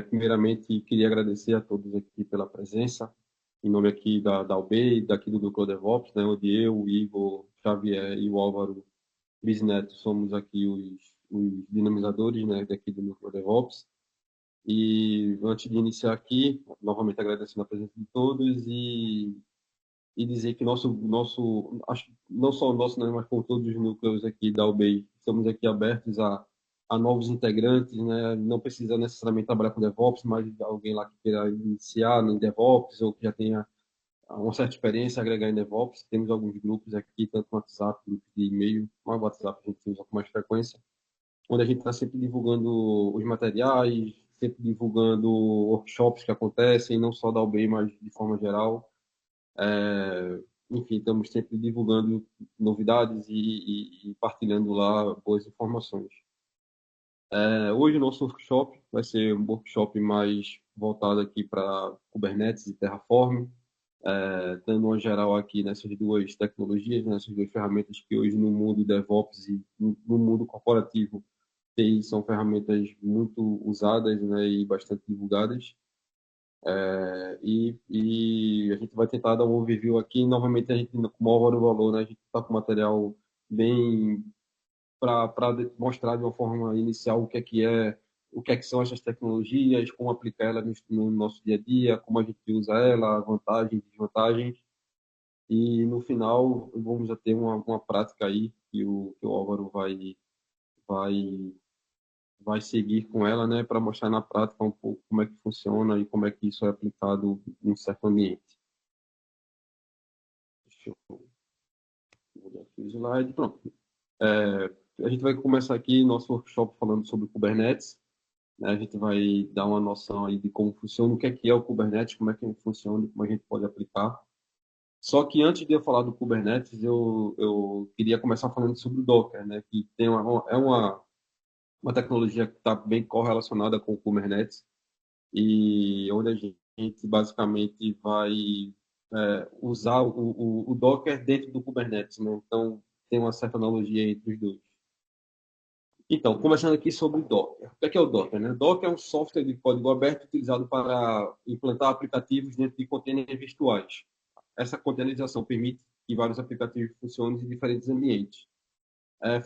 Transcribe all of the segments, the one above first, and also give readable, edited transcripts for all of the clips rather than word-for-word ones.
Primeiramente, queria agradecer a todos aqui pela presença, em nome aqui da UB, daqui do Núcleo DevOps, né, onde eu, o Igor, Xavier e o Álvaro Bisneto somos aqui os dinamizadores, né, daqui do Núcleo DevOps. E antes de iniciar aqui, novamente agradecendo a presença de todos e dizer que acho que não só o nosso, né, mas com todos os núcleos aqui da UBI, estamos aqui abertos a novos integrantes, né? Não precisa necessariamente trabalhar com DevOps, mas alguém lá que queira iniciar no DevOps ou que já tenha uma certa experiência, agregar em DevOps. Temos alguns grupos aqui, tanto no WhatsApp, grupos de e-mail, mas o WhatsApp a gente usa com mais frequência, onde a gente está sempre divulgando os materiais, sempre divulgando workshops que acontecem, não só da UBI, mas de forma geral. Enfim, estamos sempre divulgando novidades e partilhando lá boas informações. Hoje o nosso workshop vai ser um workshop mais voltado aqui para Kubernetes e Terraform, dando uma geral aqui nessas duas tecnologias, nessas duas ferramentas que hoje no mundo DevOps e no mundo corporativo TI são ferramentas muito usadas, né, e bastante divulgadas. E a gente vai tentar dar um overview aqui. Novamente, a gente, com maior valor, né, a gente está com material bem para mostrar de uma forma inicial o que é que são essas tecnologias, como aplicar elas no nosso dia a dia, como a gente usa ela, vantagens, desvantagens. E no final, vamos já ter uma prática aí que o Álvaro vai, vai seguir com ela, né, para mostrar na prática um pouco como é que funciona e como é que isso é aplicado em um certo ambiente. Deixa eu mudar aqui o slide. Pronto. A gente vai começar aqui nosso workshop falando sobre Kubernetes, né? A gente vai dar uma noção aí de como funciona, o que é o Kubernetes, como é que ele funciona, como a gente pode aplicar. Só que antes de eu falar do Kubernetes, eu queria começar falando sobre o Docker, né? Que tem uma tecnologia que está bem correlacionada com o Kubernetes e onde a gente basicamente vai usar o Docker dentro do Kubernetes, né? Então, tem uma certa analogia entre os dois. Então, começando aqui sobre o Docker. O que é o Docker, né? Docker é um software de código aberto utilizado para implantar aplicativos dentro de containers virtuais. Essa containerização permite que vários aplicativos funcionem em diferentes ambientes.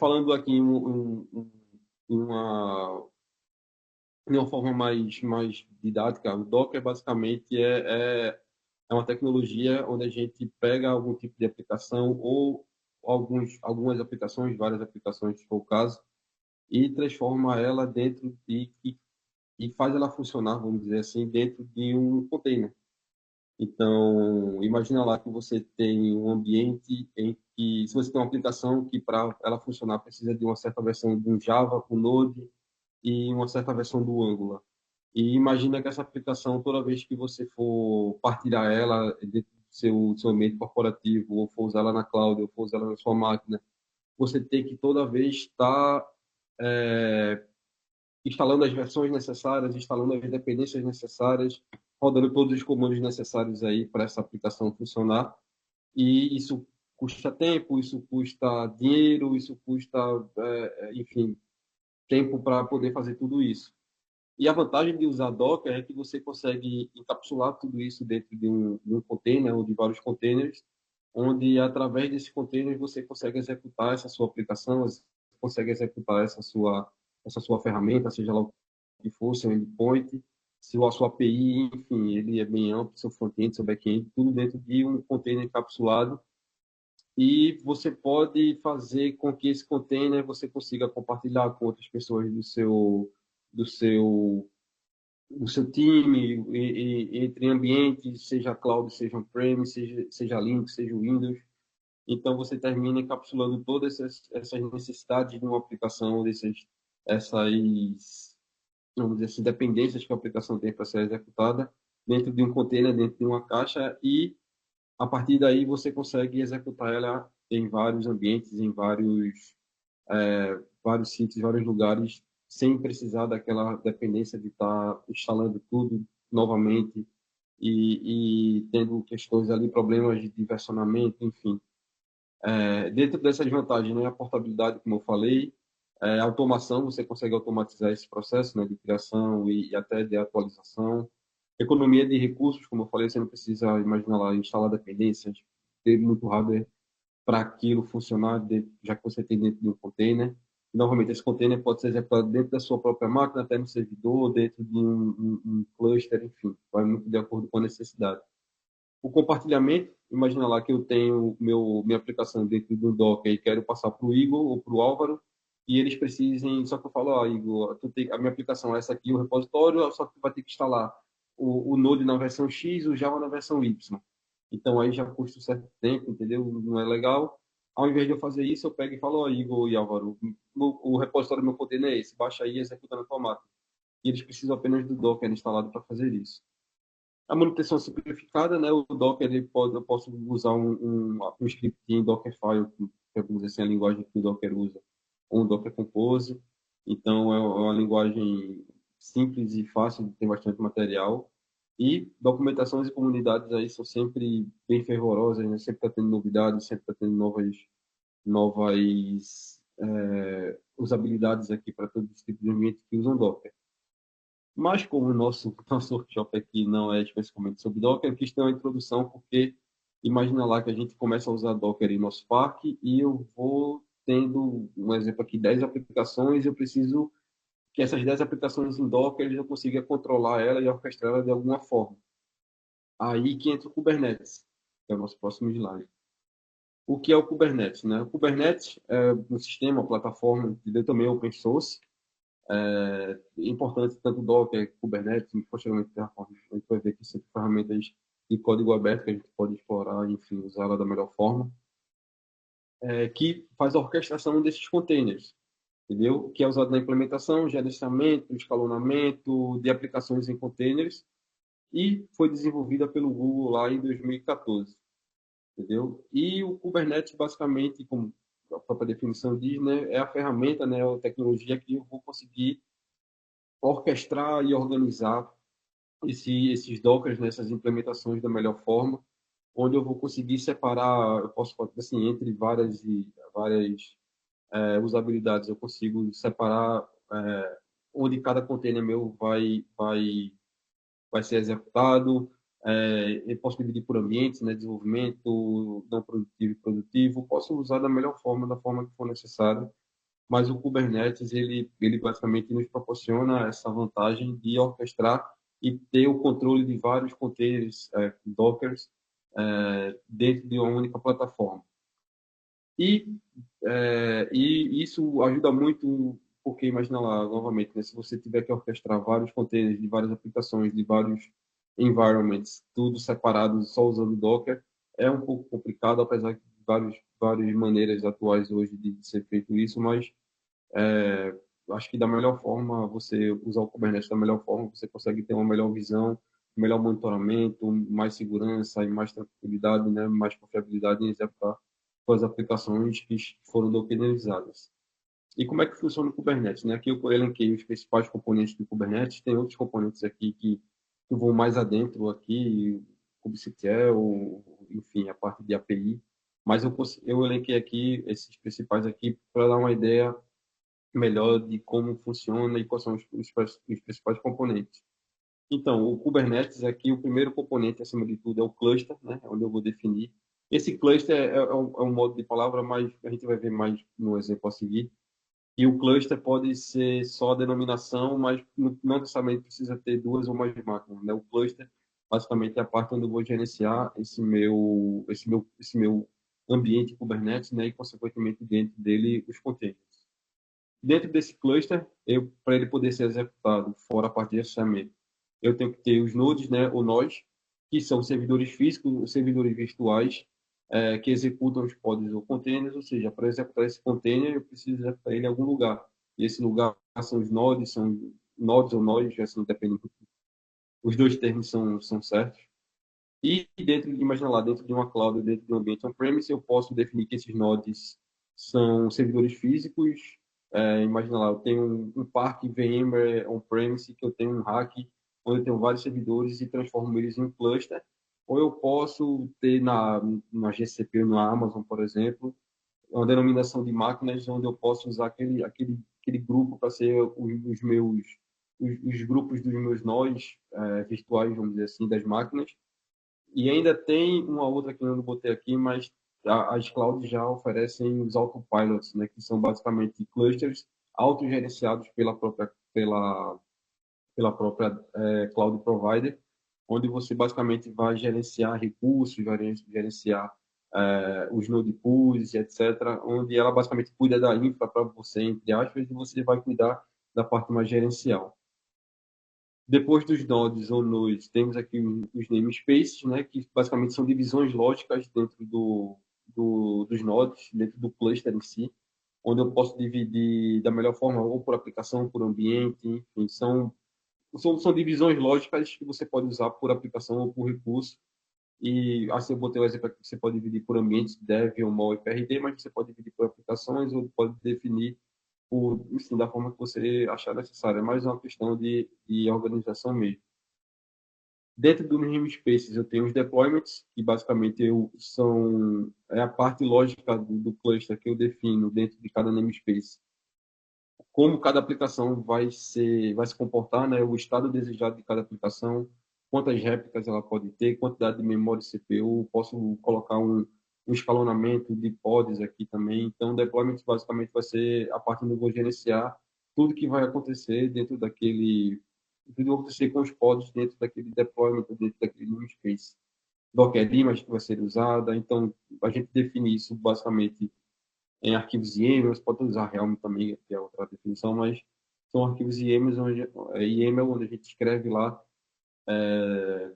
Falando aqui em de uma forma mais didática, o Docker basicamente é uma tecnologia onde a gente pega algum tipo de aplicação ou algumas aplicações, várias aplicações, se for o caso, e transforma ela e faz ela funcionar, vamos dizer assim, dentro de um container. Então, imagina lá que você tem um ambiente em que, se você tem uma aplicação que para ela funcionar precisa de uma certa versão de um Java com Node e uma certa versão do Angular. E imagina que essa aplicação, toda vez que você for partilhar ela dentro do seu ambiente corporativo, ou for usar ela na cloud, ou for usar ela na sua máquina, você tem que toda vez estar é, instalando as versões necessárias, instalando as dependências necessárias, rodando todos os comandos necessários aí para essa aplicação funcionar. E isso custa tempo, isso custa dinheiro, isso custa, enfim, tempo para poder fazer tudo isso. E a vantagem de usar Docker é que você consegue encapsular tudo isso dentro de um container ou de vários containers, onde através desse container você consegue executar essa sua aplicação, consegue executar essa sua ferramenta, seja lá o que for, seu endpoint, a sua API, enfim, ele é bem amplo, seu front-end, seu back-end, tudo dentro de um container encapsulado. E você pode fazer com que esse container você consiga compartilhar com outras pessoas do seu o seu time, entre ambientes, seja cloud, seja on-prem, seja Linux, seja Windows. Então, você termina encapsulando todas essas necessidades de uma aplicação, essas, vamos dizer assim, dependências que a aplicação tem para ser executada dentro de um container, dentro de uma caixa, e a partir daí você consegue executar ela em vários ambientes, em vários sítios, vários lugares, sem precisar daquela dependência de estar instalando tudo novamente e tendo questões ali, problemas de versionamento, enfim. Dentro dessas vantagens, né, a portabilidade, como eu falei, Automação, você consegue automatizar esse processo, né, de criação e até de atualização. Economia de recursos, como eu falei, você não precisa, imaginar lá, instalar dependências, ter muito hardware para aquilo funcionar, já que você tem dentro de um container. E, novamente, esse container pode ser executado dentro da sua própria máquina, até no servidor, dentro de um cluster, enfim, vai muito de acordo com a necessidade. O compartilhamento, imagina lá que eu tenho minha aplicação dentro do Docker e quero passar para o Igor ou para o Álvaro, e eles precisem, só que eu falo, Igor, a minha aplicação é essa aqui, o repositório, só que tu vai ter que instalar o Node na versão X, o Java na versão Y. Então aí já custa um certo tempo, entendeu? Não é legal. Ao invés de eu fazer isso, eu pego e falo, Igor e Álvaro, o repositório do meu container é esse, baixa aí e executa na tua máquina. E eles precisam apenas do Docker instalado para fazer isso. A manutenção simplificada, né? O Docker, eu posso usar um script em Dockerfile, que é, vamos dizer assim, a linguagem que o Docker usa, ou um Docker Compose. Então, é uma linguagem simples e fácil, tem bastante material. E documentações e comunidades aí são sempre bem fervorosas, né? Sempre está tendo novidades, sempre está tendo novas usabilidades aqui para todos os tipos de ambientes que usam Docker. Mas como o nosso workshop aqui não é especificamente sobre Docker, eu quis ter uma introdução, porque imagina lá que a gente começa a usar Docker em nosso parque e eu vou tendo, um exemplo aqui, 10 aplicações, eu preciso que essas 10 aplicações em Docker eu consiga controlar ela e orquestrar ela de alguma forma. Aí que entra o Kubernetes, que é o nosso próximo slide. O que é o Kubernetes, né? O Kubernetes é um sistema, uma plataforma, entendeu? Também é open source, importante tanto Docker, Kubernetes, posteriormente Terraform. A gente vai ver que são ferramentas de código aberto que a gente pode explorar, enfim, usá-la da melhor forma, que faz a orquestração desses containers, entendeu? Que é usado na implementação, gerenciamento, escalonamento de aplicações em containers e foi desenvolvida pelo Google lá em 2014, entendeu? E o Kubernetes, basicamente, como a própria definição diz, né, é a ferramenta, né, a tecnologia que eu vou conseguir orquestrar e organizar esses Dockers, nessas implementações da melhor forma, onde eu vou conseguir separar, eu posso falar assim, entre várias usabilidades, eu consigo separar onde cada container meu vai ser executado, eu posso dividir por ambientes, né, desenvolvimento, não produtivo e produtivo, posso usar da melhor forma, da forma que for necessário, mas o Kubernetes, ele basicamente nos proporciona essa vantagem de orquestrar e ter o controle de vários containers, Dockers, dentro de uma única plataforma. E isso ajuda muito, porque imagina lá, novamente, né, se você tiver que orquestrar vários containers de várias aplicações, de vários environments, tudo separado, só usando Docker, é um pouco complicado, apesar de várias maneiras atuais hoje de ser feito isso, mas acho que da melhor forma, você usar o Kubernetes da melhor forma, você consegue ter uma melhor visão, melhor monitoramento, mais segurança e mais tranquilidade, né, mais confiabilidade em executar as aplicações que foram dockerizadas. E como é que funciona o Kubernetes? Né? Aqui eu elenquei os principais componentes do Kubernetes, tem outros componentes aqui que vão mais adentro aqui, kubectl, enfim, a parte de API, mas eu elenquei aqui esses principais aqui para dar uma ideia melhor de como funciona e quais são os principais componentes. Então, o Kubernetes aqui, o primeiro componente, acima de tudo, é o cluster, né? Onde eu vou definir. Esse cluster é um modo de palavra, mas a gente vai ver mais no exemplo a seguir. E o cluster pode ser só a denominação, mas não necessariamente precisa ter duas ou mais máquinas, né? O cluster, basicamente, é a parte onde eu vou gerenciar esse meu ambiente Kubernetes, né? E, consequentemente, dentro dele, os containers. Dentro desse cluster, para ele poder ser executado, fora a parte de gerenciamento, eu tenho que ter os nodes, né, ou nós, que são servidores físicos, servidores virtuais, que executam os pods ou containers, ou seja, para executar esse container, eu preciso executar ele em algum lugar. E esse lugar são nodes ou nós, assim, depende. Os dois termos são certos. E imagina lá, dentro de uma cloud, dentro de um ambiente on-premise, eu posso definir que esses nodes são servidores físicos. Imagina lá, eu tenho um parque VMware on-premise, que eu tenho um rack, onde eu tenho vários servidores e transformo eles em um cluster. Ou eu posso ter na GCP ou na Amazon, por exemplo, uma denominação de máquinas onde eu posso usar aquele aquele grupo para ser os meus os grupos dos meus nós virtuais, vamos dizer assim, das máquinas. E ainda tem uma outra que eu não botei aqui, mas as clouds já oferecem os autopilots, né, que são basicamente clusters autogerenciados pela própria cloud provider, onde você basicamente vai gerenciar recursos, vai gerenciar os node pools, etc., onde ela basicamente cuida da infra para você, entre aspas, e você vai cuidar da parte mais gerencial. Depois dos nodes ou nodes, temos aqui os namespaces, né, que basicamente são divisões lógicas dentro dos nodes, dentro do cluster em si, onde eu posso dividir da melhor forma, ou por aplicação, por ambiente, enfim, são divisões lógicas que você pode usar por aplicação ou por recurso. E assim eu botei o exemplo aqui que você pode dividir por ambientes, dev, OMO e PRD, mas você pode dividir por aplicações ou pode definir enfim, da forma que você achar necessário. É mais uma questão de organização mesmo. Dentro do namespaces, eu tenho os deployments, que basicamente é a parte lógica do cluster que eu defino dentro de cada namespace. Como cada aplicação vai se comportar, né? O estado desejado de cada aplicação, quantas réplicas ela pode ter, quantidade de memória CPU, posso colocar um escalonamento de pods aqui também. Então, deployment basicamente vai ser a parte onde eu vou gerenciar tudo que vai acontecer dentro daquele, tudo que vai acontecer com os pods dentro daquele deployment, dentro daquele namespace. Docker image que vai ser usada. Então, a gente define isso basicamente em arquivos YAML, pode usar Helm também, que é outra definição, mas são arquivos YAML onde a gente escreve lá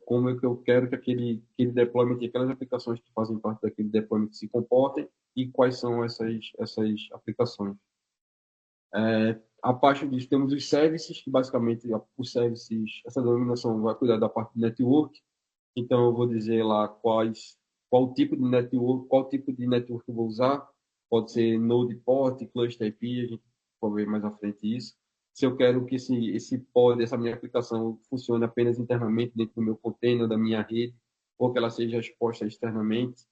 como é que eu quero que aquele deployment e aquelas aplicações que fazem parte daquele deployment se comportem e quais são essas aplicações. Abaixo disso temos os services, que basicamente os services, essa denominação vai cuidar da parte de network, então eu vou dizer lá qual tipo de network eu vou usar. Pode ser Node Port, Cluster IP, a gente pode ver mais à frente isso. Se eu quero que esse pod, essa minha aplicação funcione apenas internamente dentro do meu container, da minha rede, ou que ela seja exposta externamente.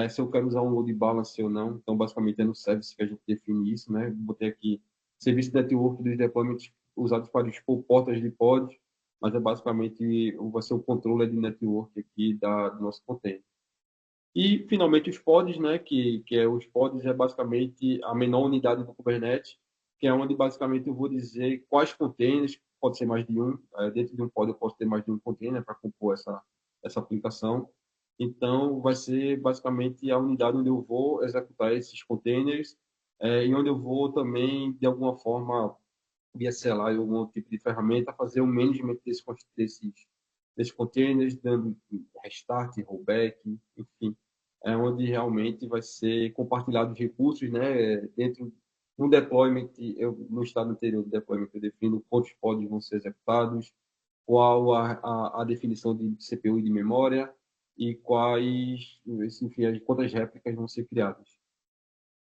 Se eu quero usar um load balance ou não. Então, basicamente, é no service que a gente define isso, né? Botei aqui serviço network dos deployments usados para expor portas de pod, mas é basicamente vai ser o controller de network aqui do nosso container. E, finalmente, os pods, né? Os pods é basicamente a menor unidade do Kubernetes, que é onde, basicamente, eu vou dizer quais containers, pode ser mais de um, dentro de um pod eu posso ter mais de um container para compor essa aplicação. Então, vai ser, basicamente, a unidade onde eu vou executar esses containers e onde eu vou também, de alguma forma, via CLI ou algum tipo de ferramenta, fazer o management desses containers, dando restart, rollback, enfim, é onde realmente vai ser compartilhado os recursos, né? Dentro no deployment, no estado anterior do deployment, eu defino quantos pods vão ser executados, qual a definição de CPU e de memória e enfim, quantas réplicas vão ser criadas.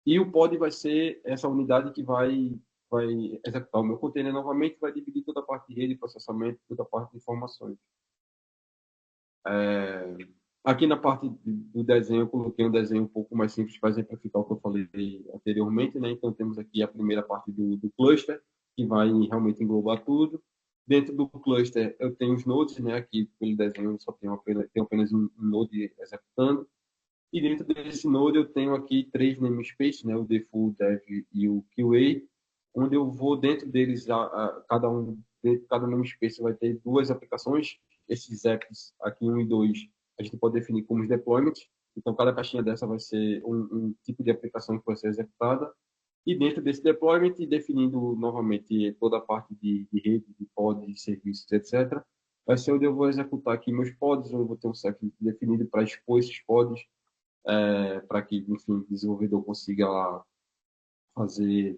E o pod vai ser essa unidade que vai executar o meu container novamente, vai dividir toda a parte de rede, processamento, toda a parte de informações. Aqui na parte do desenho, eu coloquei um desenho um pouco mais simples para exemplificar o que eu falei anteriormente, né? Então, temos aqui a primeira parte do cluster, que vai realmente englobar tudo. Dentro do cluster, eu tenho os nodes, né? Aqui, pelo desenho, só tenho apenas um node executando. E dentro desse node, eu tenho aqui três namespaces, né? O default, dev e o QA, onde eu vou, dentro deles, dentro de cada namespace vai ter duas aplicações. Esses apps, aqui 1 e 2 a gente pode definir como os deployments. Então, cada caixinha dessa vai ser um tipo de aplicação que vai ser executada. E dentro desse deployment, definindo novamente toda a parte de rede, de pods, de serviços, etc., vai ser onde eu vou executar aqui meus pods, onde eu vou ter um set definido para expor esses pods, para que, enfim, o desenvolvedor consiga lá fazer,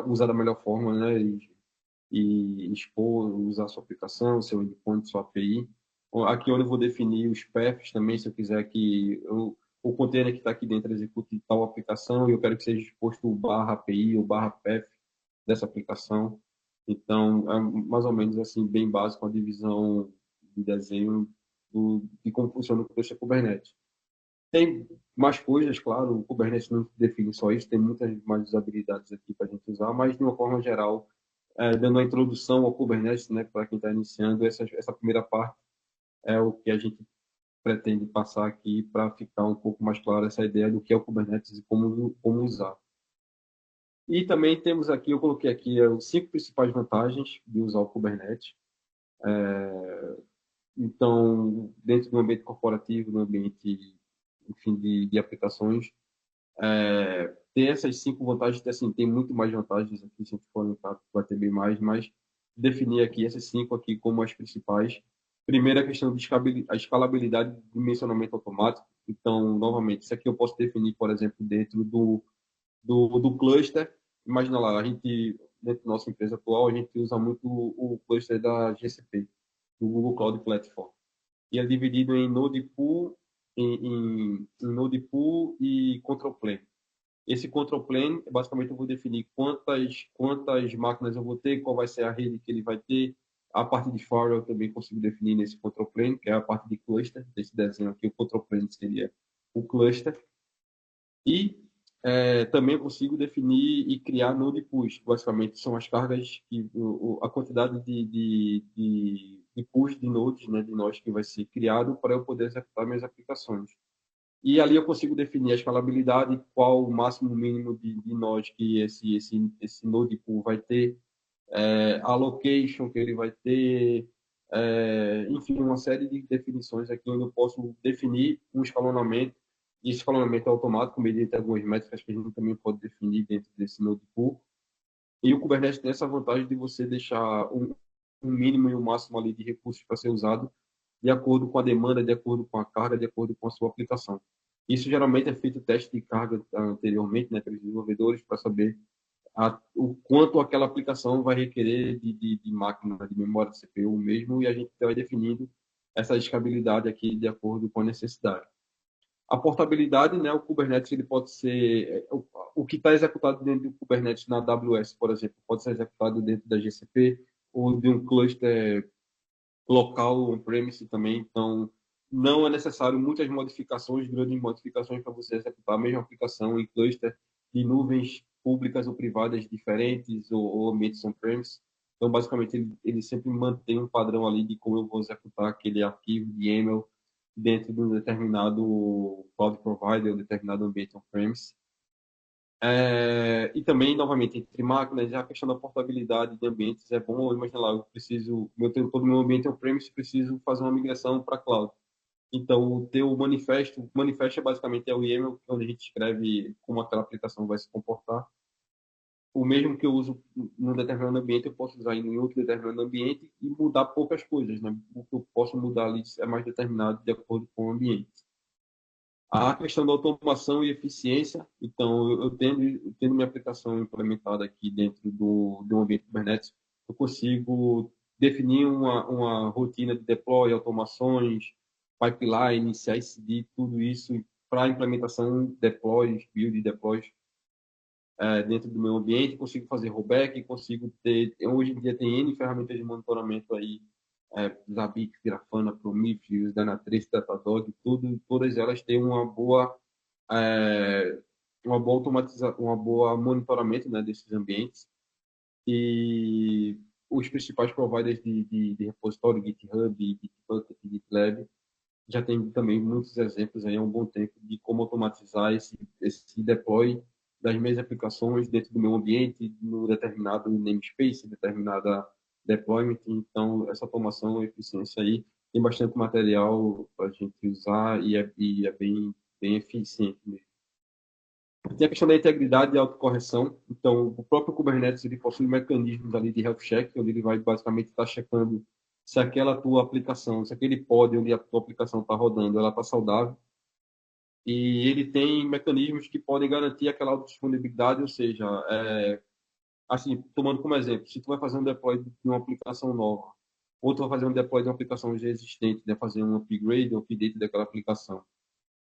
usar da melhor forma, né? E expor, usar a sua aplicação, seu endpoint, sua API. Aqui onde eu vou definir os paths também, se eu quiser que o container que está aqui dentro execute tal aplicação e eu quero que seja exposto o barra API ou barra path dessa aplicação. Então, é mais ou menos assim, bem básico a divisão de desenho de como funciona o cluster Kubernetes. Tem mais coisas, claro, o Kubernetes não define só isso, tem muitas mais usabilidades aqui para a gente usar, mas de uma forma geral, dando uma introdução ao Kubernetes, né, para quem está iniciando, essa primeira parte é o que a gente pretende passar aqui para ficar um pouco mais claro essa ideia do que é o Kubernetes e como usar. E também temos aqui, eu coloquei aqui os 5 principais vantagens de usar o Kubernetes. Então, dentro do ambiente corporativo, no ambiente, enfim, de aplicações, tem essas 5 vantagens, assim, tem muito mais vantagens aqui, se a gente for entrar, vai ter bem mais, mas definir aqui essas 5 aqui como as principais. Primeiro, a questão de a escalabilidade do dimensionamento automático. Então, novamente, isso aqui eu posso definir, por exemplo, dentro do cluster. Imagina lá, a gente, dentro da nossa empresa atual, a gente usa muito o cluster da GCP, do Google Cloud Platform. E é dividido em Node Pool, em Node Pool e Control Plane. Esse Control Plane, basicamente, eu vou definir quantas máquinas eu vou ter, qual vai ser a rede que ele vai ter. A parte de firewall eu também consigo definir nesse Control Plane, que é a parte de cluster. Desse desenho aqui, o Control Plane seria o cluster. E também consigo definir e criar node pools. Basicamente, são as cargas, a quantidade de pools de nodes, né, de nós que vai ser criado para eu poder executar minhas aplicações. E ali eu consigo definir a escalabilidade, qual o máximo mínimo de nós que esse node pool vai ter, a location que ele vai ter, enfim, uma série de definições aqui onde eu posso definir um escalonamento. E esse escalonamento é automático, mediante algumas métricas que a gente também pode definir dentro desse node pool. E o Kubernetes tem essa vantagem de você deixar um mínimo e um máximo ali de recursos para ser usado de acordo com a demanda, de acordo com a carga, de acordo com a sua aplicação. Isso geralmente é feito teste de carga anteriormente, né, pelos desenvolvedores, para saber o quanto aquela aplicação vai requerer de máquina, de memória de CPU mesmo, e a gente vai definindo essa escalabilidade aqui de acordo com a necessidade. A portabilidade, né, o Kubernetes ele pode ser o que está executado dentro do Kubernetes na AWS, por exemplo, pode ser executado dentro da GCP ou de um cluster local on-premise também. Então, não é necessário muitas modificações, grandes modificações para você executar a mesma aplicação em cluster de nuvens públicas ou privadas diferentes ou ambientes on-premise. Então, basicamente, ele sempre mantém um padrão ali de como eu vou executar aquele arquivo de YAML dentro de um determinado cloud provider, um determinado ambiente on-premise. E também, novamente, entre máquinas, a questão da portabilidade de ambientes é bom. Imagina lá, eu preciso, eu tenho todo o meu ambiente on-premise, preciso fazer uma migração para cloud. Então, o teu o manifesto é basicamente o YAML, onde a gente escreve como aquela aplicação vai se comportar. O mesmo que eu uso num determinado ambiente, eu posso usar em outro determinado ambiente e mudar poucas coisas, né? O que eu posso mudar ali é mais determinado de acordo com o ambiente. A questão da automação e eficiência, então, eu tendo minha aplicação implementada aqui dentro do ambiente Kubernetes, eu consigo definir uma rotina de deploy, automações, pipeline, CI/CD, tudo isso para implementação, deploys, build e deploys dentro do meu ambiente, consigo fazer rollback, consigo ter, hoje em dia tem N ferramentas de monitoramento aí, Zabbix, Grafana, Prometheus, Dynatrace, Datadog, todas elas têm é, uma boa monitoramento, né, desses ambientes. E os principais providers de repositório, GitHub, Bitbucket, GitLab, já tem também muitos exemplos aí há um bom tempo de como automatizar esse deploy das minhas aplicações dentro do meu ambiente, no determinado namespace, determinada deployment. Então, essa automação e eficiência aí tem bastante material para a gente usar e é bem eficiente mesmo. Tem a questão da integridade e autocorreção. Então, o próprio Kubernetes ele possui mecanismos ali de health check, onde ele vai basicamente estar checando se aquela tua aplicação, se aquele pod onde a tua aplicação está rodando, ela está saudável. E ele tem mecanismos que podem garantir aquela autodisponibilidade, ou seja, assim, tomando como exemplo, se tu vai fazer um deploy de uma aplicação nova, ou tu vai fazer um deploy de uma aplicação já existente, né, fazer um upgrade, um update daquela aplicação,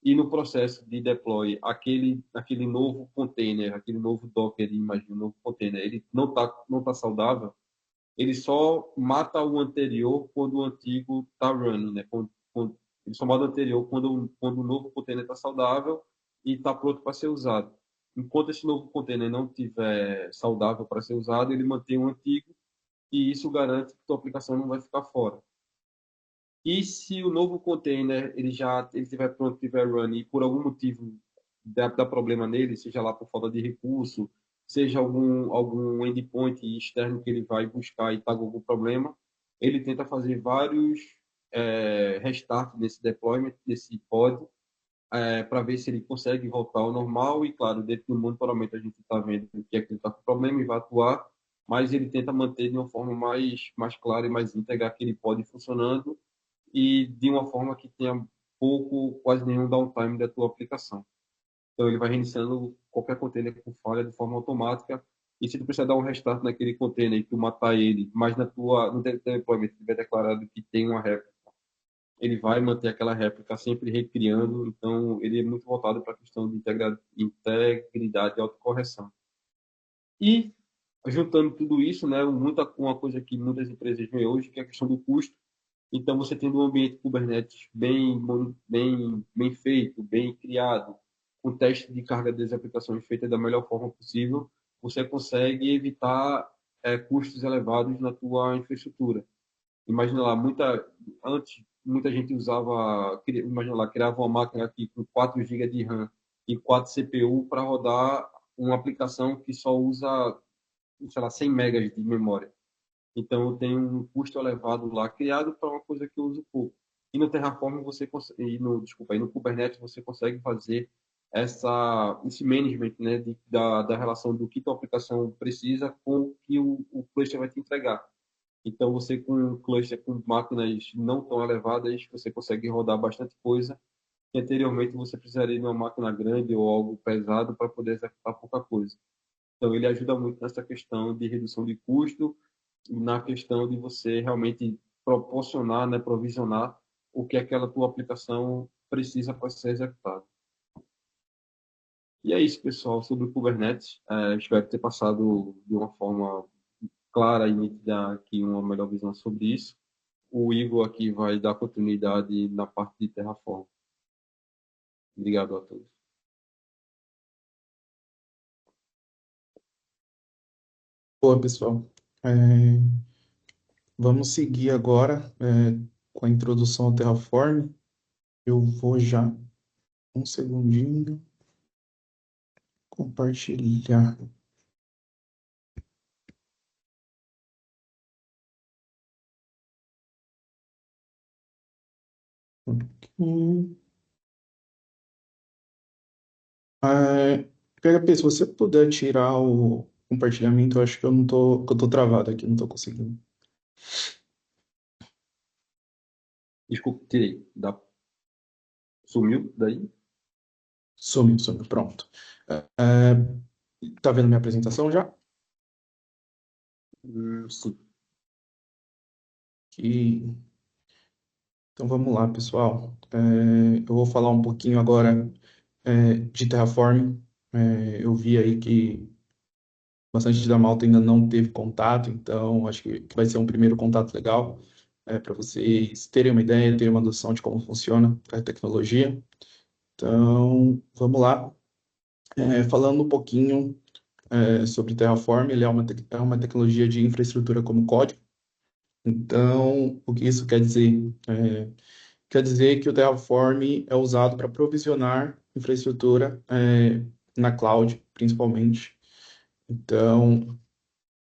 e no processo de deploy, aquele novo container, aquele novo Docker, imagina, um novo container, ele não tá saudável, ele só mata o anterior quando o antigo está running, né? Ele só modo anterior quando o novo container está saudável e está pronto para ser usado. Enquanto esse novo container não tiver saudável para ser usado, ele mantém o antigo e isso garante que a tua aplicação não vai ficar fora. E se o novo container ele tiver pronto, tiver running e por algum motivo dá problema nele, seja lá por falta de recurso, seja algum endpoint externo que ele vai buscar e está com algum problema, ele tenta fazer vários restarts desse deployment, desse pod, para ver se ele consegue voltar ao normal. E, claro, dentro do monitoramento a gente está vendo que ele está com problema e vai atuar, mas ele tenta manter de uma forma mais clara e mais íntegra aquele pod funcionando e de uma forma que tenha pouco, quase nenhum downtime da tua aplicação. Então, ele vai reiniciando qualquer container com falha de forma automática. E se tu precisar dar um restart naquele container e tu matar ele, mas no deployment tiver declarado que tem uma réplica, ele vai manter aquela réplica sempre recriando. Então, ele é muito voltado para a questão de integridade e autocorreção. E, juntando tudo isso, né, uma coisa que muitas empresas veem hoje, que é a questão do custo. Então, você tendo um ambiente Kubernetes bem feito, bem criado, com teste de carga das aplicações feita da melhor forma possível, você consegue evitar custos elevados na tua infraestrutura. Imagina lá, antes muita gente imagina lá, criava uma máquina aqui com 4 GB de RAM e 4 CPU para rodar uma aplicação que só usa, sei lá, 100 megas de memória. Então, eu tenho um custo elevado lá criado para uma coisa que eu uso pouco. E no Terraform você consegue, desculpa, aí no Kubernetes você consegue fazer esse management, né, da relação do que a tua aplicação precisa com o que o cluster vai te entregar. Então, você com um cluster com máquinas não tão elevadas, você consegue rodar bastante coisa. Que anteriormente você precisaria de uma máquina grande ou algo pesado para poder executar pouca coisa. Então, ele ajuda muito nessa questão de redução de custo, na questão de você realmente proporcionar, né, provisionar o que aquela tua aplicação precisa para ser executada. E é isso, pessoal, sobre o Kubernetes. Espero ter passado de uma forma clara e nítida aqui uma melhor visão sobre isso. O Igor aqui vai dar continuidade na parte de Terraform. Obrigado a todos. Boa, pessoal. É, vamos seguir agora com a introdução ao Terraform. Eu vou já, um segundinho, compartilhar. Aqui. PHP, se você puder tirar o compartilhamento, eu acho que que eu tô travado aqui, não tô conseguindo. Desculpa, tirei. Sumiu daí? Sumiu, pronto. Tá vendo minha apresentação já? Sim. E, então vamos lá, pessoal. Eu vou falar um pouquinho agora de Terraform. Eu vi aí que bastante gente da Malta ainda não teve contato, então acho que vai ser um primeiro contato legal para vocês terem uma ideia, terem uma noção de como funciona a tecnologia. Então, vamos lá. Falando um pouquinho sobre Terraform, ele é uma tecnologia de infraestrutura como código. Então, o que isso quer dizer? Quer dizer que o Terraform é usado para provisionar infraestrutura na cloud, principalmente. Então,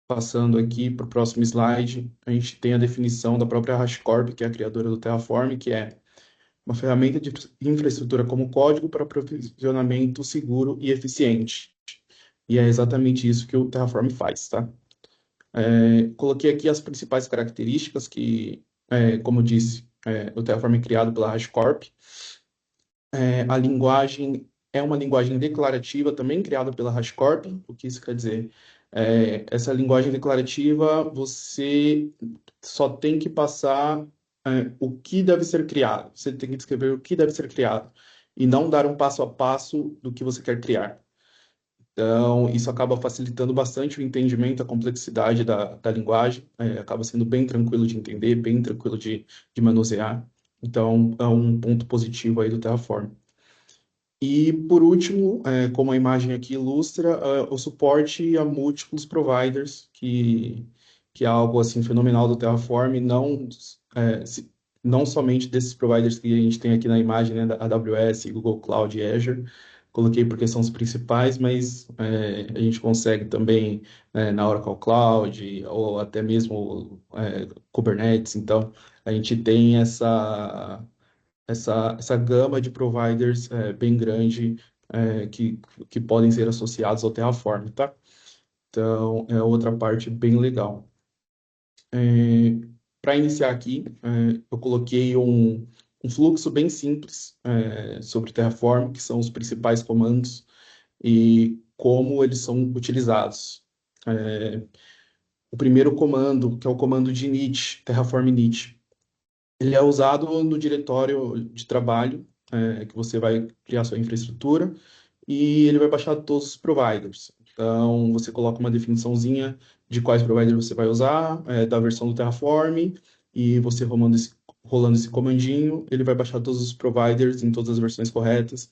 passando aqui para o próximo slide, a gente tem a definição da própria HashiCorp, que é a criadora do Terraform, que é uma ferramenta de infraestrutura como código para provisionamento seguro e eficiente. E é exatamente isso que o Terraform faz, tá? Coloquei aqui as principais características como eu disse, o Terraform é criado pela HashiCorp. A linguagem é uma linguagem declarativa também criada pela HashiCorp. O que isso quer dizer? Essa linguagem declarativa, você só tem que passar o que deve ser criado. Você tem que descrever o que deve ser criado e não dar um passo a passo do que você quer criar. Então, isso acaba facilitando bastante o entendimento, a complexidade da linguagem. Acaba sendo bem tranquilo de entender, bem tranquilo de manusear. Então, é um ponto positivo aí do Terraform. E, por último, como a imagem aqui ilustra, o suporte a múltiplos providers, que é algo assim fenomenal do Terraform, não somente desses providers que a gente tem aqui na imagem, né, da AWS, Google Cloud e Azure, coloquei porque são os principais, mas a gente consegue também na Oracle Cloud ou até mesmo Kubernetes. Então, a gente tem essa gama de providers bem grande que podem ser associados ao Terraform, tá? Então, é outra parte bem legal. Para iniciar aqui, eu coloquei um fluxo bem simples sobre o Terraform, que são os principais comandos e como eles são utilizados. É, o primeiro comando, que é o comando de init, Terraform init, ele é usado no diretório de trabalho, que você vai criar sua infraestrutura, e ele vai baixar todos os providers. Então, você coloca uma definiçãozinha de quais providers você vai usar, da versão do Terraform, e você rolando esse comandinho, ele vai baixar todos os providers em todas as versões corretas,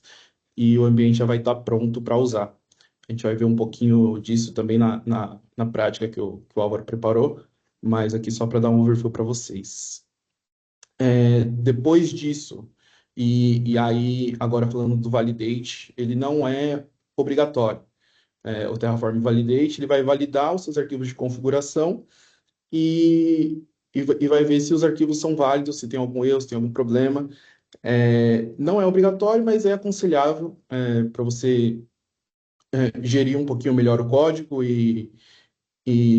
e o ambiente já vai estar pronto para usar. A gente vai ver um pouquinho disso também na prática que o Álvaro preparou, mas aqui só para dar um overview para vocês. Depois disso, e aí agora falando do validate, ele não é obrigatório. O Terraform Validate, ele vai validar os seus arquivos de configuração e vai ver se os arquivos são válidos, se tem algum erro, se tem algum problema. Não é obrigatório, mas é aconselhável para você gerir um pouquinho melhor o código e